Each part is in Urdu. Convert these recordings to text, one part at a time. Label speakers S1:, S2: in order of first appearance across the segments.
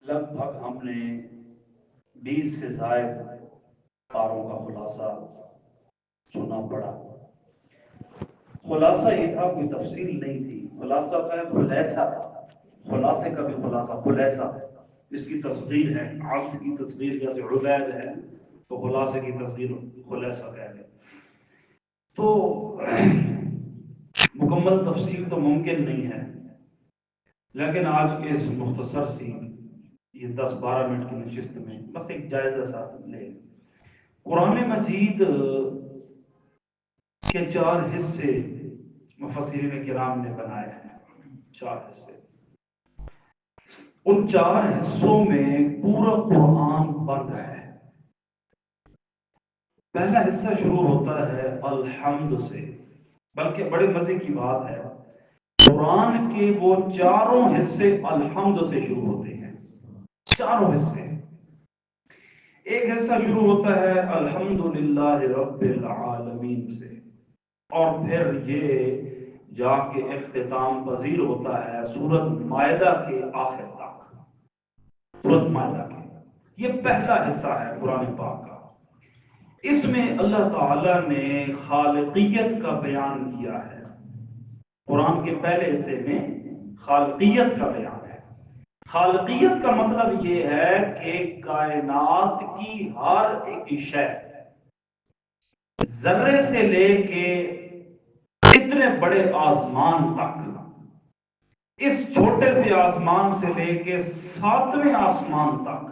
S1: لگ بھگ ہم نے 20 سے زائد پاروں کا خلاصہ سنا پڑا۔ خلاصہ یہ تھا، کوئی تفصیل نہیں تھی، خلاصہ کا خلاصہ تھا، خلاصے کا بھی خلاصہ خلاصہ، اس کی تصغیر ہے، عبد کی تصغیر جیسے عبید ہے تو خلاصے کی تصغیر خلاصہ کہہ لیں۔ تو مکمل تفصیل تو ممکن نہیں ہے، لیکن آج کے اس مختصر سی یہ 10-12 منٹ کی نشست میں بس ایک جائزہ سا لیں۔ قرآن مجید کے 4 حصے مفسرین کرام نے بنائے ہیں، 4 حصے۔ ان 4 حصوں میں پورا قرآن بند ہے۔ پہلا حصہ شروع ہوتا ہے الحمد سے، بلکہ بڑے مزے کی بات ہے، قرآن کے وہ چاروں حصے الحمد سے شروع ہوتے ہیں، چاروں حصے۔ ایک حصہ شروع ہوتا ہے الحمدللہ رب العالمین سے، اور پھر یہ جا کے اختتام پذیر ہوتا ہے سورۃ مائدہ کے آخر تک، سورۃ مائدہ کے۔ یہ پہلا حصہ ہے قرآن پاک کا۔ اس میں اللہ تعالی نے خالقیت کا بیان کیا ہے۔ قرآن کے پہلے حصے میں خالقیت کا بیان ہے۔ خالقیت کا مطلب یہ ہے کہ کائنات کی ہر ایک شے، ذرے سے لے کے اتنے بڑے آسمان تک، اس چھوٹے سے آسمان سے لے کے 7ویں آسمان تک،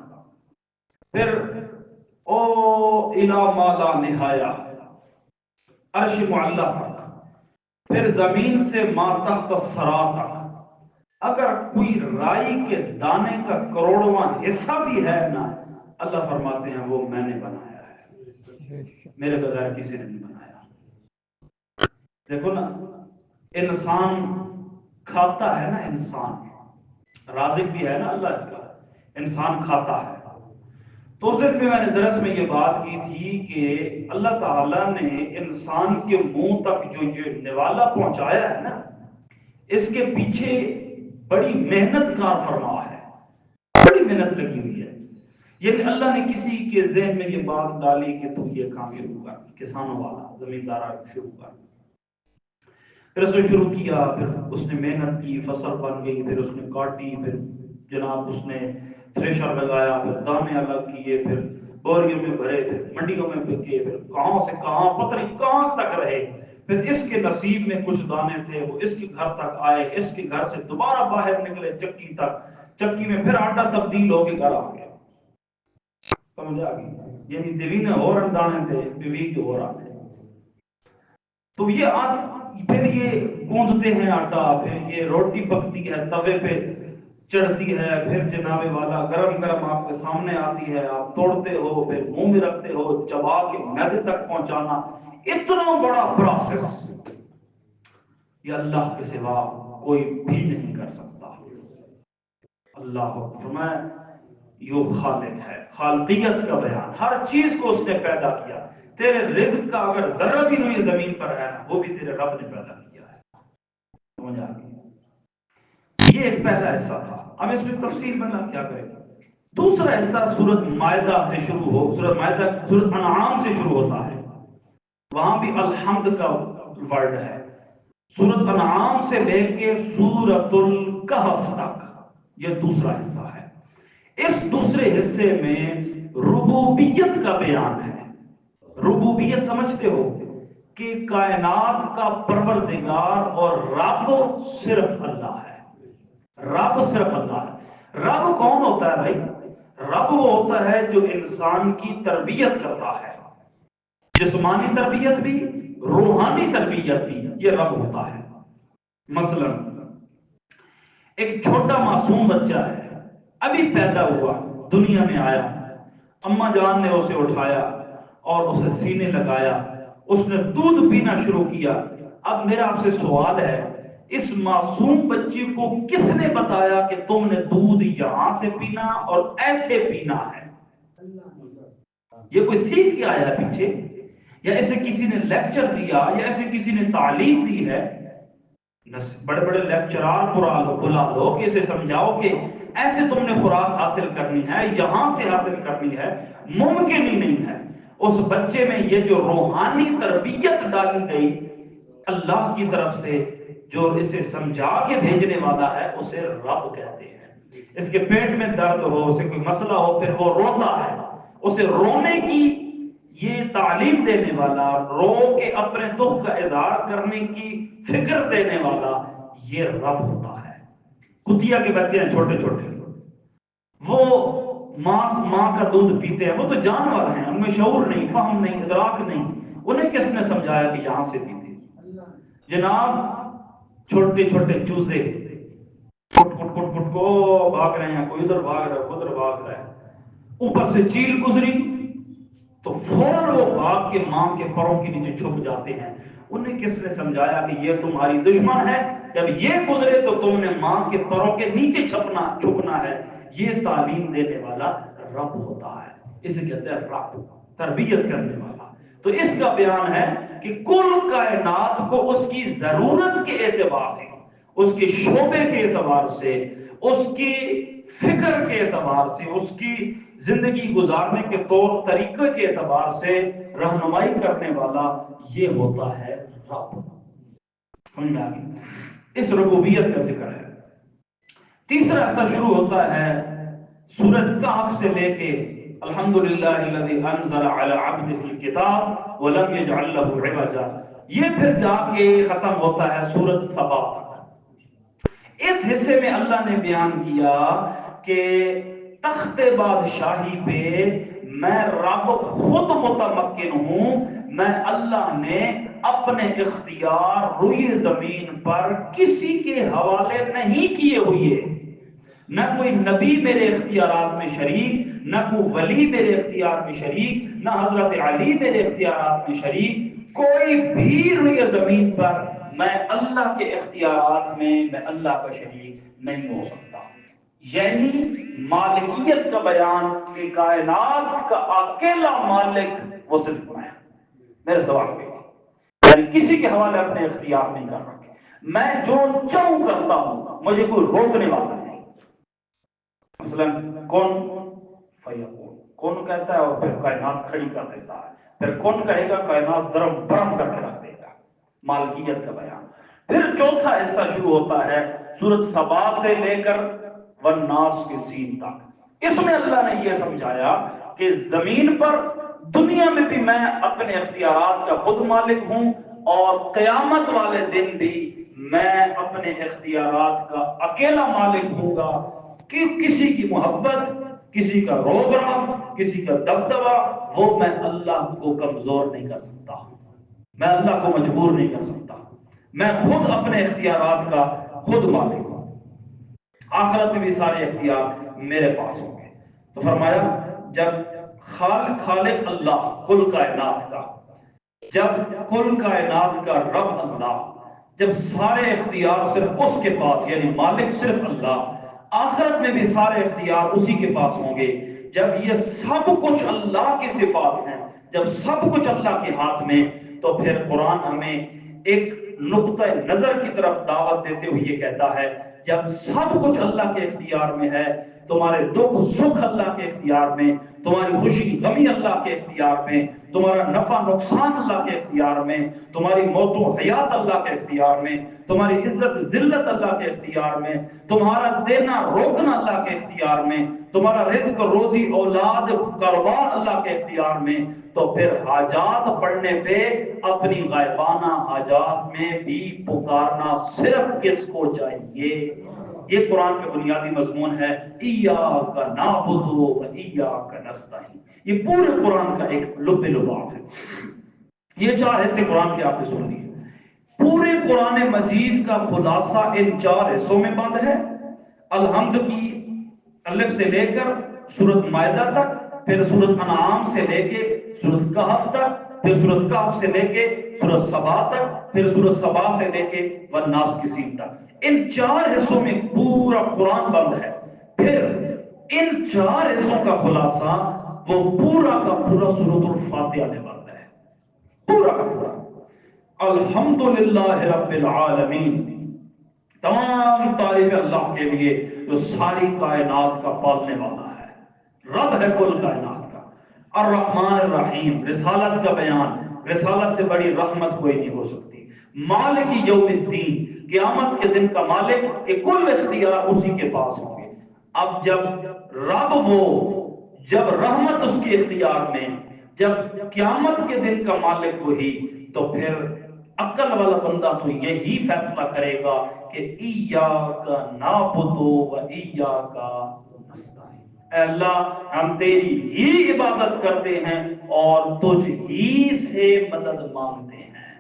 S1: پھر او الی ما لا نہایا عرش معلی تک، پھر زمین سے ما تحت الثری تک، اگر کوئی رائی کے دانے کا کروڑواں حصہ بھی ہے نا، اللہ فرماتے ہیں وہ میں نے بنایا ہے، میرے بغیر کسی نے نہیں بنایا۔ دیکھو نا، انسان کھاتا ہے نا، انسان رازق بھی ہے نا اللہ اس کا، انسان کھاتا ہے۔ تو اس دن میں نے درس میں یہ بات کی تھی کہ اللہ تعالیٰ نے انسان کے منہ تک جو نوالا پہنچایا ہے نا، اس کے پیچھے بڑی محنت کار فرما ہے، بڑی محنت لگی ہوئی ہے۔ یعنی اللہ نے کسی کے ذہن میں یہ بات ڈالی کہ تو یہ کام شروع کر، کسانوں والا زمیندارہ شروع کر، پھر اس نے شروع کیا، پھر اس نے محنت کی، فصل بن گئی، پھر اس نے کاٹی، پھر جناب اس نے تھریشر لگایا، پھر دانے الگ کیے، پھر بوریوں میں بھرے، پھر منڈیوں میں بکے، پھر کہاں سے کہاں پتہ نہیں کہاں تک رہے، پھر اس کے نصیب میں کچھ دانے تھے وہ اس کے گھر تک آئے، اس کے گھر سے دوبارہ باہر نکلے چکی تک، چکی میں پھر آٹا تبدیل ہو کے گھر آ گیا۔ سمجھ آ گئی؟ یعنی دیوی نے اور دانے تھے، بیوی کے اور آتے۔ تو یہ پھر یہ گوندتے ہیں آٹا، پھر یہ روٹی پکتی ہے توے پہ چڑھتی ہے، پھر جناب والا گرم گرم آپ کے سامنے آتی ہے، آپ توڑتے ہو، پھر منہ میں رکھتے ہو، چبا کے معدے تک پہنچانا، اتنا بڑا پروسیس یہ اللہ کے سوا کوئی بھی نہیں کر سکتا۔ اللہ فرمایا یہ خالق ہے، خالقیت کا بیان، ہر چیز کو اس نے پیدا کیا۔ تیرے رزق کا اگر ذرہ بھی نہیں زمین پر ہے وہ بھی تیرے رب نے پیدا کیا ہے۔ سمجھ آ گئی؟ یہ ایک پہلا حصہ تھا۔ اب اس میں تفصیل بنا کیا کرے گا۔ دوسرا حصہ سورۃ مائدہ سے شروع ہو، سورۃ مائدہ سورۃ انعام سے شروع ہوتا ہے، وہاں بھی الحمد کا ورڈ ہے۔ سورۃ انعام سے لے کے سورۃ الکہف تک یہ دوسرا حصہ ہے۔ اس دوسرے حصے میں ربوبیت کا بیان ہے۔ ربوبیت سمجھتے ہو کہ کائنات کا پروردگار اور رب صرف اللہ ہے، رب صرف اللہ ہے۔ رب کون ہوتا ہے بھائی؟ رب وہ ہوتا ہے جو انسان کی تربیت کرتا ہے، جسمانی تربیت بھی، روحانی تربیت بھی، یہ رب ہوتا ہے۔ مثلا ایک چھوٹا معصوم بچہ ہے، ابھی پیدا ہوا، دنیا میں آیا، اماں جان نے اسے اٹھایا اور اسے سینے لگایا، اس نے دودھ پینا شروع کیا۔ اب میرا آپ سے سوال ہے، اس معصوم بچے کو کس نے بتایا کہ تم نے دودھ یہاں سے پینا اور ایسے پینا ہے؟ یہ کوئی سیکھ کے آیا پیچھے، یا اسے کسی نے لیکچر دیا، یا اسے کسی نے تعلیم دی ہے؟ بڑے بڑے لیکچرار بلا لو کہ اسے سمجھاؤ کہ ایسے تم نے خوراک حاصل کرنی ہے، یہاں سے حاصل کرنی ہے، ممکن ہی نہیں ہے۔ اس بچے میں یہ جو روحانی تربیت ڈالی گئی اللہ کی طرف سے، جو اسے سمجھا کے بھیجنے والا ہے، اسے رب کہتے ہیں۔ اس کے پیٹ میں درد ہو، اسے کوئی مسئلہ ہو، پھر وہ روتا ہے، اسے رونے کی یہ تعلیم دینے والا، رو کے اپنے دکھ کا اظہار کرنے کی فکر دینے والا، یہ رب ہوتا ہے۔ کتیا کے بچے ہیں چھوٹے چھوٹے، وہ ماں کا دودھ پیتے ہیں، وہ تو جانور ہیں، ان میں شعور نہیں، فہم نہیں، ادراک نہیں، انہیں کس نے سمجھایا کہ یہاں سے پیتے؟ جناب چھوٹے چھوٹے چوزے پٹ پٹ پٹ پٹ کو بھاگ رہے ہیں، کوئی ادھر بھاگ رہا ہے، ادھر بھاگ رہا ہے، اوپر سے چیل گزری تو فوراً وہ بھاگ کے ماں کے پروں کے نیچے چھپ جاتے ہیں۔ انہیں کس نے سمجھایا کہ یہ تمہاری دشمن ہے، جب یہ گزرے تو تم نے ماں کے پروں کے نیچے چھپنا ہے؟ یہ تعلیم دینے والا رب ہوتا ہے، اسے کہتے ہیں رب، تربیت کرنے والا۔ تو اس کا بیان ہے کہ کل کائنات کو اس کی ضرورت کے اعتبار سے، اس کے شعبے کے اعتبار سے، اس کی فکر کے اعتبار سے، اس کی زندگی گزارنے کے طور طریقے کے اعتبار سے رہنمائی کرنے والا یہ ہوتا ہے رب۔ سمجھ میں آ گئی؟ اس ربوبیت کا ذکر ہے۔ تیسرا ایسا شروع ہوتا ہے سورۃ کہف سے لے کے الحمدللہ الذی انزل علی عبدہ الکتاب ولم یجعل لہ عوجا، یہ پھر جا کے ختم ہوتا ہے سورۃ سبا تک۔ اس حصے میں اللہ نے بیان کیا کہ تخت بادشاہی پہ میں رب خود متمکن ہوں، میں اللہ نے اپنے اختیار روئی زمین پر کسی کے حوالے نہیں کیے ہوئے، نہ کوئی نبی میرے اختیارات میں شریک، نہ کوئی ولی میرے اختیار میں شریک، نہ حضرت علی میرے اختیارات میں شریک، کوئی بھی روئی زمین پر میں اللہ کے اختیارات میں اللہ کا شریک نہیں ہو سکتا۔ یعنی مالکیت کا بیان کہ کائنات کا اکیلا مالک وہ صرف میں، میرے سوال پہ، یعنی کسی کے حوالے اپنے اختیار نہیں کر رکھے، میں جو چاہوں کرتا ہوں، مجھے کوئی روکنے والا نہیں۔ مثلا کون فیکون، کون کہتا ہے اور پھر کائنات کھڑی کر دیتا ہے، پھر کون کہے گا کائنات درم برم کر کے رکھ دے گا، مالکیت کا بیان۔ پھر چوتھا حصہ شروع ہوتا ہے سورۃ سبا سے لے کر والناس کے سین تک۔ اس میں اللہ نے یہ سمجھایا کہ زمین پر، دنیا میں بھی میں اپنے اختیارات کا خود مالک ہوں، اور قیامت والے دن بھی میں اپنے اختیارات کا اکیلا مالک ہوں گا، کہ کسی کی محبت، کسی کا روبرا، کسی کا دبدبا، وہ میں اللہ کو کمزور نہیں کر سکتا، میں اللہ کو مجبور نہیں کر سکتا، میں خود اپنے اختیارات کا خود مالک ہوں۔ آخرت میں بھی سارے اختیار میرے پاس ہوں گے۔ تو فرمایا جب خالق اللہ کل کائنات کا، جب کل کائنات کا رب اللہ، جب سارے اختیار صرف اس کے پاس، یعنی مالک صرف اللہ، آخرت میں بھی سارے اختیار اسی کے پاس ہوں گے، جب یہ سب کچھ اللہ کی صفات ہیں، جب سب کچھ اللہ کے ہاتھ میں، تو پھر قرآن ہمیں ایک نقطہ نظر کی طرف دعوت دیتے ہوئے یہ کہتا ہے جب سب کچھ اللہ کے اختیار میں ہے، تمہارے دکھ سکھ اللہ کے اختیار میں، تمہاری خوشی غمی اللہ کے اختیار میں، تمہارا نفع نقصان اللہ کے اختیار میں، تمہاری موت و حیات اللہ کے اختیار میں، تمہاری عزت ذلت اللہ کے اختیار میں، تمہارا دینا روکنا اللہ کے اختیار میں، تمہارا رزق روزی اولاد کاروبار اللہ کے اختیار میں، تو پھر حاجات پڑھنے پہ اپنی غائبانہ حاجات میں بھی پکارنا صرف کس کو چاہیے؟ یہ قرآن کا بنیادی مضمون ہے، ایاک نعبد و ایاک نستعین۔ یہ پورے قرآن کا ایک لب لباب ہے۔ یہ چار حصے قرآن کے آپ نے سن لیے۔ پورے قرآن مجید کا خلاصہ ان چار حصوں میں بند ہے۔ الحمد کی الف سے لے کر سورۃ مائدہ تک، پھر سورۃ انعام سے لے کے سورۃ کہف تک، پھر سورۃ کہف سے لے کے سورۃ سبا تک، پھر سورۃ سبا سے لے کے والناس کی سین تک۔ ان چار حصوں میں پورا قرآن بند ہے۔ پھر ان چار حصوں کا خلاصہ وہ پورا کا پورا سورۃ الفاتحہ میں بند ہے، پورا کا پورا۔ الحمدللہ رب العالمین، تمام تعریف اللہ کے لیے جو ساری کائنات کا پالنے والا ہے، رب ہے کل کائنات کا، الرحمن الرحیم، رسالت کا بیان، رسالت سے بڑی رحمت کوئی نہیں ہو سکتی، مالک یوم الدین، قیامت کے دن کا مالک، کہ کل اختیار اسی کے پاس ہوں گے۔ اب جب رب وہ، جب رحمت اس کے اختیار میں، جب قیامت کے دن کا مالک وہی، تو پھر عقل والا بندہ تو یہی فیصلہ کرے گا کہ ایاک نعبد و ایاک نستعین، اے اللہ ہم تیری ہی عبادت کرتے ہیں اور تجھ ہی سے مدد مانگتے ہیں۔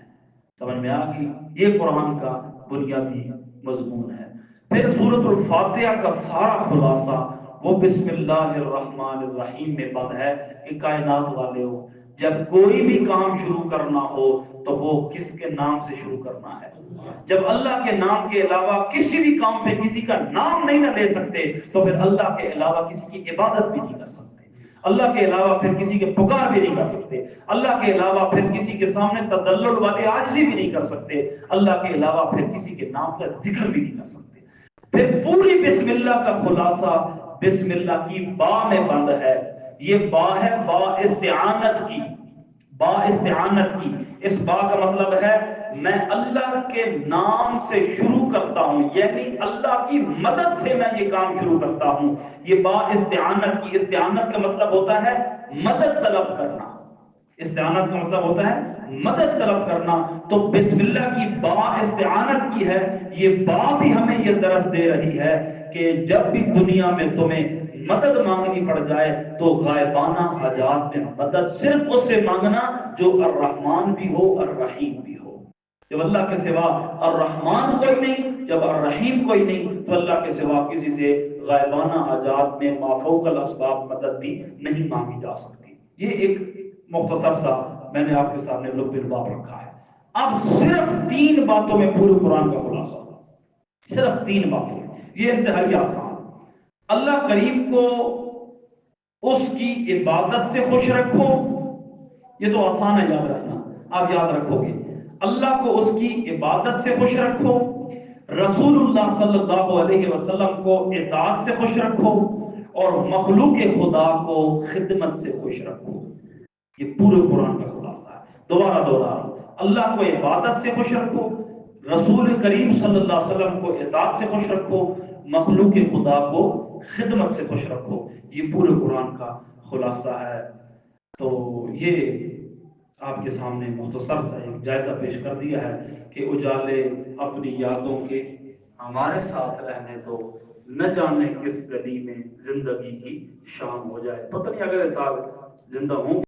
S1: سمجھ میں آ گئی؟ یہ قرآن کا بنیادی مضمون ہے۔ پھر سورۃ الفاتحہ کا سارا خلاصہ وہ بسم اللہ الرحمن الرحیم میں بند ہے کہ کائنات والے ہو، جب کوئی بھی کام شروع کرنا ہو تو وہ کس کے نام سے شروع کرنا ہے؟ جب اللہ کے نام کے علاوہ کسی بھی کام پہ کسی کا نام نہیں نہ لے سکتے تو پھر اللہ کے علاوہ کسی کی عبادت بھی نہیں کر سکتے، اللہ کے علاوہ پھر کسی کے پکار بھی نہیں کر سکتے، اللہ کے علاوہ پھر کسی کے سامنے تذلل والے عاجزی بھی نہیں کر سکتے، اللہ کے علاوہ پھر کسی کے نام کا ذکر بھی نہیں کر سکتے۔ پھر پوری بسم اللہ کا خلاصہ بسم اللہ کی با میں بند ہے۔ یہ با ہے با استعانت کی، با استعانت کی۔ اس با کا مطلب ہے میں اللہ کے نام سے شروع کرتا ہوں، یعنی اللہ کی مدد سے میں یہ کام شروع کرتا ہوں۔ یہ با استعانت کی، استعانت کا مطلب ہوتا ہے مدد طلب کرنا، استعانت کا مطلب ہوتا ہے مدد طلب کرنا۔ تو بسم اللہ کی با استعانت کی ہے۔ یہ با بھی ہمیں یہ درس دے رہی ہے کہ جب بھی دنیا میں تمہیں مدد مانگنی پڑ جائے تو غائبانہ حاجات میں مدد صرف اس سے مانگنا جو الرحمن بھی ہو الرحیم بھی ہو۔ جب اللہ کے سوا الرحمن کوئی نہیں، جب الرحیم کوئی نہیں، تو اللہ کے سوا کسی سے غائبانہ حاجات میں مافوق الاسباب مدد بھی نہیں مانگی جا سکتی۔ یہ ایک مختصر سا میں نے آپ کے سامنے لب الباب رکھا ہے۔ اب صرف 3 باتوں میں پورے قرآن کا خلاصہ، صرف 3 باتوں میں، یہ انتہائی آسان۔ اللہ کریم کو اس کی عبادت سے خوش رکھو، یہ تو آسان ہے یاد رکھنا، آپ یاد رکھو گے۔ اللہ کو اس کی عبادت سے خوش رکھو، رسول اللہ صلی اللہ علیہ وسلم کو اطاعت سے خوش رکھو، اور مخلوق خدا کو خدمت سے خوش رکھو۔ یہ پورے قرآن کا خلاصہ ہے۔ دوبارہ دوہرا، اللہ کو عبادت سے خوش رکھو، رسول کریم صلی اللہ علیہ وسلم کو اطاعت سے خوش رکھو، مخلوق خدا کو خدمت سے خوش رکھو۔ یہ پورے قرآن کا خلاصہ ہے۔ تو یہ آپ کے سامنے مختصر سا ایک جائزہ پیش کر دیا ہے کہ اجالے اپنی یادوں کے ہمارے ساتھ رہنے دو، نہ جانے کس گلی میں زندگی کی شام ہو جائے۔ پتہ نہیں اگلے سال زندہ ہوں